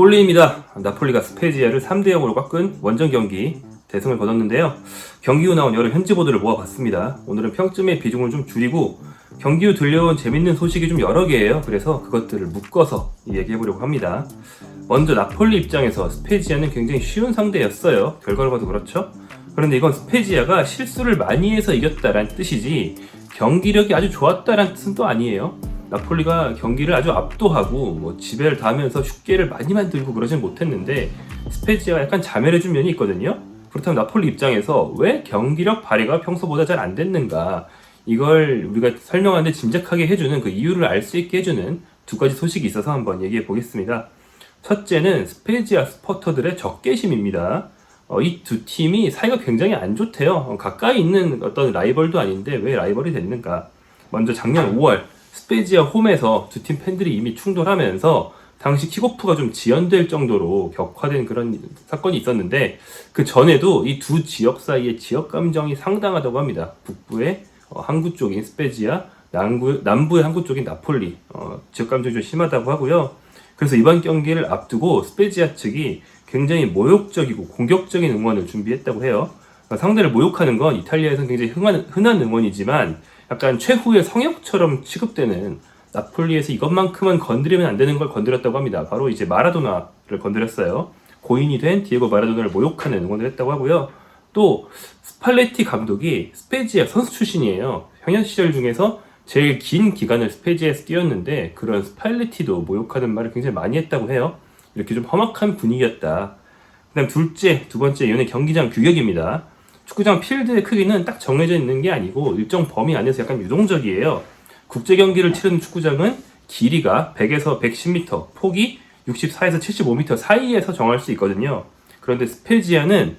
볼리입니다. 나폴리가 스페지아를 3대0으로 꺾은 원정 경기 대승을 거뒀는데요. 경기 후 나온 여러 현지 보도를 모아봤습니다. 오늘은 평점의 비중을 좀 줄이고 경기 후 들려온 재밌는 소식이 좀 여러 개예요. 그래서 그것들을 묶어서 얘기해보려고 합니다. 먼저 나폴리 입장에서 스페지아는 굉장히 쉬운 상대였어요. 결과를 봐도 그렇죠. 그런데 이건 스페지아가 실수를 많이 해서 이겼다란 뜻이지 경기력이 아주 좋았다란 뜻은 또 아니에요. 나폴리가 경기를 아주 압도하고 지배를 다하면서 슛계를 많이 만들고 그러진 못했는데 스페지아가 약간 자멸해준 면이 있거든요. 그렇다면 나폴리 입장에서 왜 경기력 발휘가 평소보다 잘 안 됐는가, 이걸 우리가 설명하는데 짐작하게 해주는 그 이유를 알 수 있게 해주는 두 가지 소식이 있어서 한번 얘기해 보겠습니다. 첫째는 스페지아 스포터들의 적개심입니다. 이 두 팀이 사이가 굉장히 안 좋대요. 가까이 있는 어떤 라이벌도 아닌데 왜 라이벌이 됐는가. 먼저 작년 5월 스페지아 홈에서 두 팀 팬들이 이미 충돌하면서 당시 킥오프가 좀 지연될 정도로 격화된 그런 사건이 있었는데, 그 전에도 이 두 지역 사이의 지역 감정이 상당하다고 합니다. 북부의 항구 쪽인 스페지아, 남부의 항구 쪽인 나폴리, 지역 감정이 좀 심하다고 하고요. 그래서 이번 경기를 앞두고 스페지아 측이 굉장히 모욕적이고 공격적인 응원을 준비했다고 해요. 상대를 모욕하는 건 이탈리아에서는 굉장히 흔한 응원이지만 약간 최후의 성역처럼 취급되는, 나폴리에서 이것만큼은 건드리면 안 되는 걸 건드렸다고 합니다. 바로 이제 마라도나를 건드렸어요. 고인이 된 디에고 마라도나를 모욕하는 응원을 했다고 하고요. 또 스팔레티 감독이 스페지아 선수 출신이에요. 형년 시절 중에서 제일 긴 기간을 스페지아에서 뛰었는데 그런 스팔레티도 모욕하는 말을 굉장히 많이 했다고 해요. 이렇게 좀 험악한 분위기였다. 그다음 두 번째 이유는 경기장 규격입니다. 축구장 필드의 크기는 딱 정해져 있는 게 아니고 일정 범위 안에서 약간 유동적이에요. 국제 경기를 치르는 축구장은 길이가 100에서 110m, 폭이 64에서 75m 사이에서 정할 수 있거든요. 그런데 스페지아는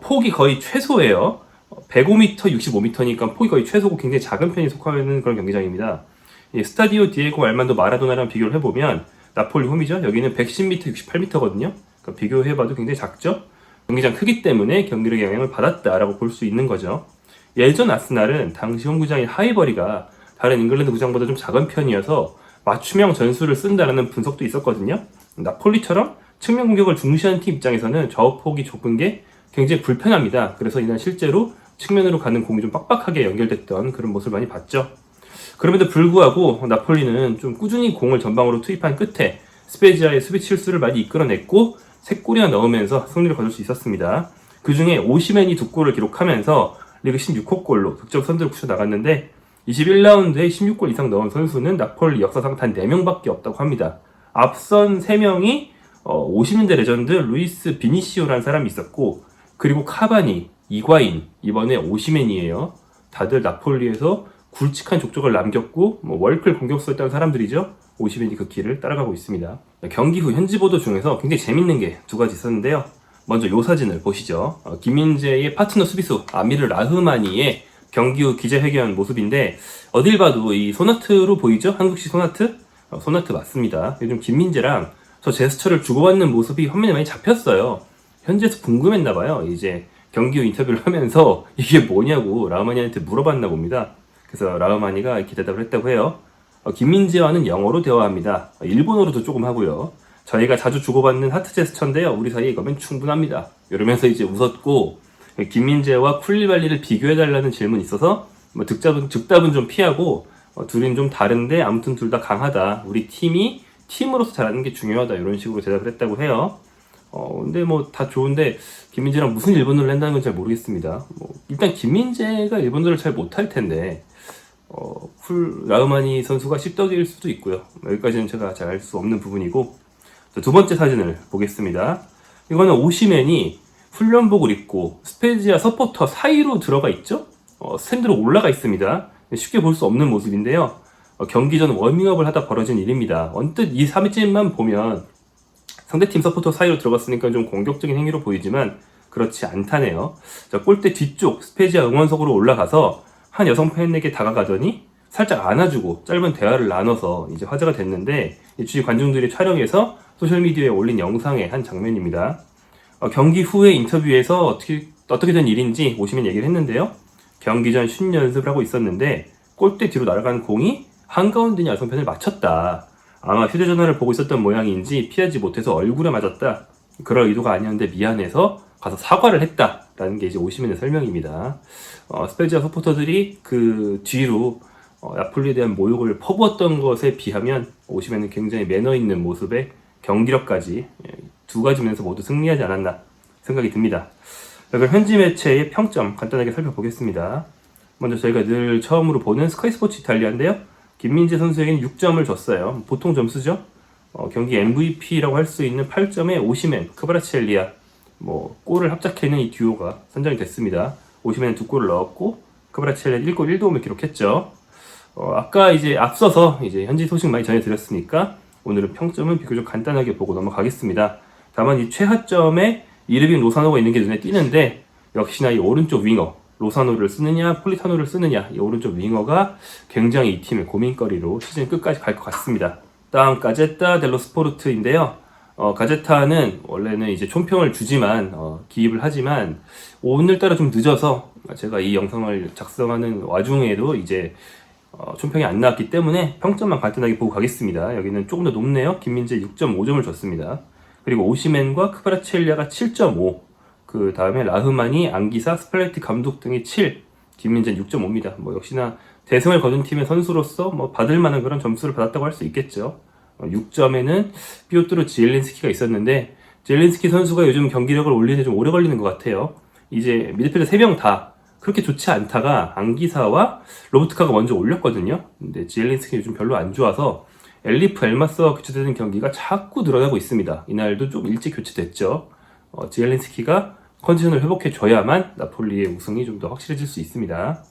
폭이 거의 최소예요. 105m, 65m니까 폭이 거의 최소고 굉장히 작은 편이 속하는 그런 경기장입니다. 스타디오 디에고 알만도 마라도나랑 비교를 해보면 나폴리 홈이죠. 여기는 110m, 68m거든요. 그러니까 비교해봐도 굉장히 작죠. 경기장 크기 때문에 경기력에 영향을 받았다라고 볼 수 있는 거죠. 예전 아스날은 당시 홈구장인 하이버리가 다른 잉글랜드 구장보다 좀 작은 편이어서 맞춤형 전술을 쓴다는 분석도 있었거든요. 나폴리처럼 측면 공격을 중시하는 팀 입장에서는 저폭이 좁은 게 굉장히 불편합니다. 그래서 이날 실제로 측면으로 가는 공이 좀 빡빡하게 연결됐던 그런 모습을 많이 봤죠. 그럼에도 불구하고 나폴리는 좀 꾸준히 공을 전방으로 투입한 끝에 스페지아의 수비 실수를 많이 이끌어냈고 3골이나 넣으면서 승리를 거둘 수 있었습니다. 그 중에 오시멘이 2골을 기록하면서 리그 16호 골로 득점 선두를 붙여나갔는데 21라운드에 16골 이상 넣은 선수는 나폴리 역사상 단 4명밖에 없다고 합니다. 앞선 3명이 50년대 레전드 루이스 비니시오라는 사람이 있었고, 그리고 카바니, 이과인, 이번에 오시멘이에요. 다들 나폴리에서 굵직한 족적을 남겼고 월클 공격수였던 사람들이죠. 오시멘이 그 길을 따라가고 있습니다. 경기 후 현지 보도 중에서 굉장히 재밌는 게 두 가지 있었는데요. 먼저 요 사진을 보시죠. 김민재의 파트너 수비수 아미르 라흐마니의 경기 후 기자회견 모습인데, 어딜 봐도 이 소나트로 보이죠? 한국식 소나트? 소나트 맞습니다. 요즘 김민재랑 저 제스처를 주고받는 모습이 화면에 많이 잡혔어요. 현지에서 궁금했나봐요. 이제 경기 후 인터뷰를 하면서 이게 뭐냐고 라흐마니한테 물어봤나 봅니다. 그래서 라흐마니가 이렇게 대답을 했다고 해요. 김민재와는 영어로 대화합니다. 일본어로도 조금 하고요. 저희가 자주 주고받는 하트 제스처인데요. 우리 사이에 이거면 충분합니다. 이러면서 이제 웃었고, 김민재와 쿨리발리를 비교해달라는 질문이 있어서 즉답은 좀 피하고 둘은 좀 다른데 아무튼 둘 다 강하다. 우리 팀이 팀으로서 잘하는 게 중요하다. 이런 식으로 대답을 했다고 해요. 근데 다 좋은데 김민재랑 무슨 일본어를 한다는 건 잘 모르겠습니다. 일단 김민재가 일본어를 잘 못할 텐데 라흐마니 선수가 씹덕일 수도 있고요. 여기까지는 제가 잘 알 수 없는 부분이고, 두 번째 사진을 보겠습니다. 이거는 오시멘이 훈련복을 입고 스페지아 서포터 사이로 들어가 있죠? 스탠드로 올라가 있습니다. 쉽게 볼 수 없는 모습인데요. 경기 전 워밍업을 하다 벌어진 일입니다. 언뜻 이 사진만 보면 상대팀 서포터 사이로 들어갔으니까 좀 공격적인 행위로 보이지만 그렇지 않다네요. 골대 뒤쪽 스페지아 응원석으로 올라가서 한 여성 팬에게 다가가더니 살짝 안아주고 짧은 대화를 나눠서 이제 화제가 됐는데, 주위 관중들이 촬영해서 소셜미디어에 올린 영상의 한 장면입니다. 경기 후에 인터뷰에서 어떻게 된 일인지 오시면 얘기를 했는데요. 경기 전 슛 연습을 하고 있었는데 골대 뒤로 날아간 공이 한가운데 있는 여성팬을 맞췄다. 아마 휴대전화를 보고 있었던 모양인지 피하지 못해서 얼굴에 맞았다. 그럴 의도가 아니었는데 미안해서 가서 사과를 했다라는 게 이제 오시멘의 설명입니다. 스페지아 서포터들이 그 뒤로 나폴리에 대한 모욕을 퍼부었던 것에 비하면 오시멘은 굉장히 매너 있는 모습에 경기력까지 두 가지 면에서 모두 승리하지 않았나 생각이 듭니다. 그럼 현지 매체의 평점 간단하게 살펴보겠습니다. 먼저 저희가 늘 처음으로 보는 스카이 스포츠 이탈리아인데요. 김민재 선수에게는 6점을 줬어요. 보통 점수죠. 경기 MVP라고 할 수 있는 8점에 오시멘, 크바라치엘리아 골을 합작해낸 이 듀오가 선정이 됐습니다. 오시멘은 2골을 넣었고 크바라치엘리아 1골 1도움을 기록했죠. 아까 이제 앞서서 이제 현지 소식 많이 전해드렸으니까 오늘은 평점은 비교적 간단하게 보고 넘어가겠습니다. 다만 이 최하점에 이르빈 로사노가 있는 게 눈에 띄는데 역시나 이 오른쪽 윙어 로사노를 쓰느냐 폴리타노를 쓰느냐 이 오른쪽 윙어가 굉장히 이 팀의 고민거리로 시즌 끝까지 갈 것 같습니다. 다음 가제타 델로 스포르트인데요. 가제타는 원래는 이제 총평을 주지만 기입을 하지만 오늘따라 좀 늦어서 제가 이 영상을 작성하는 와중에도 이제 총평이 안 나왔기 때문에 평점만 간단하게 보고 가겠습니다. 여기는 조금 더 높네요. 김민재 6.5점을 줬습니다. 그리고 오시멘과 크바라치엘리아가 7.5, 그 다음에 라흐마니, 안기사, 스팔레티 감독 등이 7, 김민재는 6.5입니다. 역시나 대승을 거둔 팀의 선수로서 받을 만한 그런 점수를 받았다고 할 수 있겠죠. 6점에는 피오트로 지엘린스키가 있었는데 지엘린스키 선수가 요즘 경기력을 올리는데 좀 오래 걸리는 것 같아요. 이제 미드필더 3명 다 그렇게 좋지 않다가 안기사와 로브트카가 먼저 올렸거든요. 근데 지엘린스키 요즘 별로 안 좋아서 엘리프 엘마스와 교체되는 경기가 자꾸 늘어나고 있습니다. 이날도 좀 일찍 교체됐죠. 지엘린스키가 컨디션을 회복해줘야만 나폴리의 우승이 좀 더 확실해질 수 있습니다.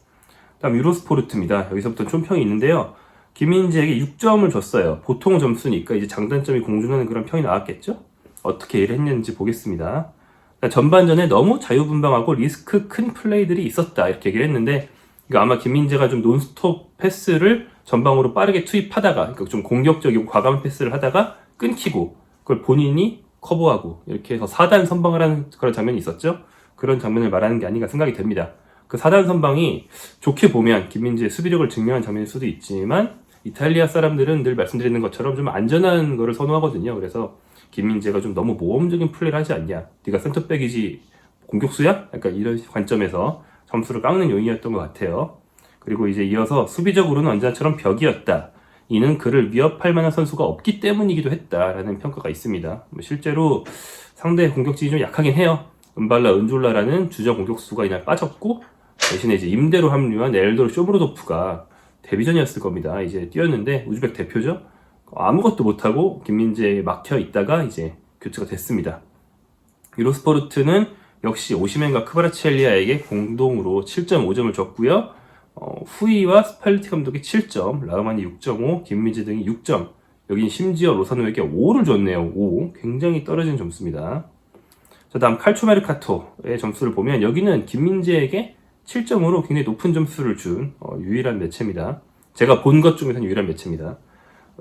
다음 유로스포르트입니다. 여기서부터 총평이 있는데요. 김민재에게 6점을 줬어요. 보통 점수니까 이제 장단점이 공존하는 그런 평이 나왔겠죠? 어떻게 일을 했는지 보겠습니다. 전반전에 너무 자유분방하고 리스크 큰 플레이들이 있었다 이렇게 얘기를 했는데 아마 김민재가 좀 논스톱 패스를 전방으로 빠르게 투입하다가 그러니까 좀 공격적이고 과감한 패스를 하다가 끊기고 그걸 본인이 커버하고 이렇게 해서 4단 선방을 하는 그런 장면이 있었죠. 그런 장면을 말하는 게 아닌가 생각이 됩니다. 그 4단 선방이 좋게 보면 김민재의 수비력을 증명한 장면일 수도 있지만 이탈리아 사람들은 늘 말씀드리는 것처럼 좀 안전한 거를 선호하거든요. 그래서 김민재가 좀 너무 모험적인 플레이를 하지 않냐, 네가 센터백이지 공격수야? 약간 이런 관점에서 점수를 깎는 요인이었던 것 같아요. 그리고 이제 이어서 수비적으로는 언제나처럼 벽이었다. 이는 그를 위협할 만한 선수가 없기 때문이기도 했다라는 평가가 있습니다. 실제로 상대 공격진이 좀 약하긴 해요. 은발라 은졸라라는 주전 공격수가 이날 빠졌고 대신에 이제 임대로 합류한 엘도르 쇼브로도프가 데뷔전이었을 겁니다. 이제 뛰었는데 우즈벡 대표죠. 아무것도 못하고 김민재에 막혀 있다가 이제 교체가 됐습니다. 유로스포르트는 역시 오시멘과 크바라치엘리아에게 공동으로 7.5점을 줬고요. 후이와 스팔레티 감독이 7점, 라흐마니 6.5, 김민재 등이 6점. 여긴 심지어 로사노에게 5를 줬네요. 5. 굉장히 떨어진 점수입니다. 자, 다음 칼초메르카토의 점수를 보면 여기는 김민재에게 7점으로 굉장히 높은 점수를 준 유일한 매체입니다. 제가 본 것 중에서는 유일한 매체입니다.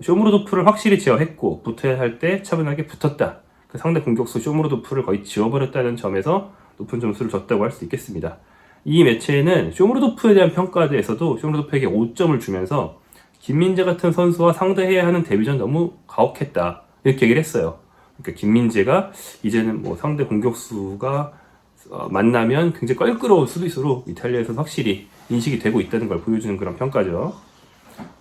쇼무로도프를 확실히 제어했고 붙어야 할 때 차분하게 붙었다. 그 상대 공격수 쇼무로도프를 거의 지워버렸다는 점에서 높은 점수를 줬다고 할 수 있겠습니다. 이 매체는 쇼무로도프에 대한 평가에서도 쇼무로도프에게 5점을 주면서 김민재 같은 선수와 상대해야 하는 데뷔전 너무 가혹했다 이렇게 얘기를 했어요. 그러니까 김민재가 이제는 상대 공격수가 만나면 굉장히 껄끄러울 수비수로 이탈리아에서는 확실히 인식이 되고 있다는 걸 보여주는 그런 평가죠.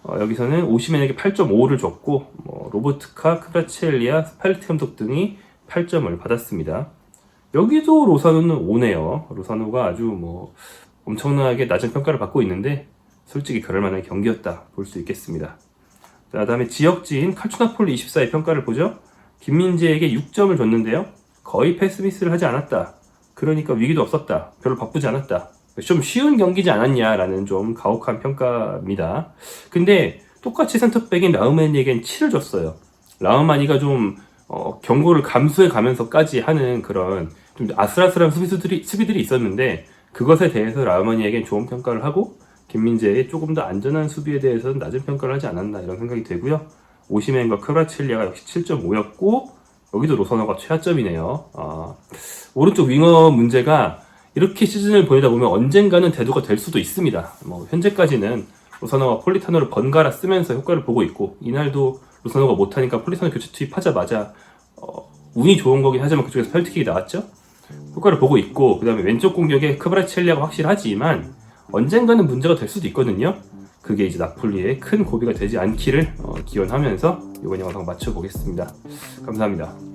여기서는 오시멘에게 8.5를 줬고 로버트카, 크바라치엘리아, 스팔레티 감독 등이 8점을 받았습니다. 여기도 로사노는 5네요. 로사노가 아주 엄청나게 낮은 평가를 받고 있는데 솔직히 그럴 만한 경기였다 볼 수 있겠습니다. 자, 다음에 지역지인 칼초나폴리 24의 평가를 보죠. 김민재에게 6점을 줬는데요. 거의 패스미스를 하지 않았다. 그러니까 위기도 없었다. 별로 바쁘지 않았다. 좀 쉬운 경기지 않았냐라는 좀 가혹한 평가입니다. 근데 똑같이 센터백인 라흐마니에겐 7을 줬어요. 라흐마니가 좀 경고를 감수해 가면서까지 하는 그런 좀 아슬아슬한 수비들이 있었는데 그것에 대해서 라흐마니에겐 좋은 평가를 하고 김민재의 조금 더 안전한 수비에 대해서는 낮은 평가를 하지 않았나 이런 생각이 되고요. 오시멘과 크바라치엘리아가 역시 7.5였고 여기도 로사노가 최하점이네요. 오른쪽 윙어 문제가 이렇게 시즌을 보내다 보면 언젠가는 대두가 될 수도 있습니다. 현재까지는 로사노와 폴리타노를 번갈아 쓰면서 효과를 보고 있고 이날도 로사노가 못하니까 폴리타노 교체 투입하자마자 운이 좋은 거긴 하지만 그쪽에서 펠트킥이 나왔죠. 효과를 보고 있고, 그 다음에 왼쪽 공격에 크바라첼리아가 확실하지만 언젠가는 문제가 될 수도 있거든요. 그게 이제 나폴리의 큰 고비가 되지 않기를 기원하면서 이번 영상 마쳐보겠습니다. 감사합니다.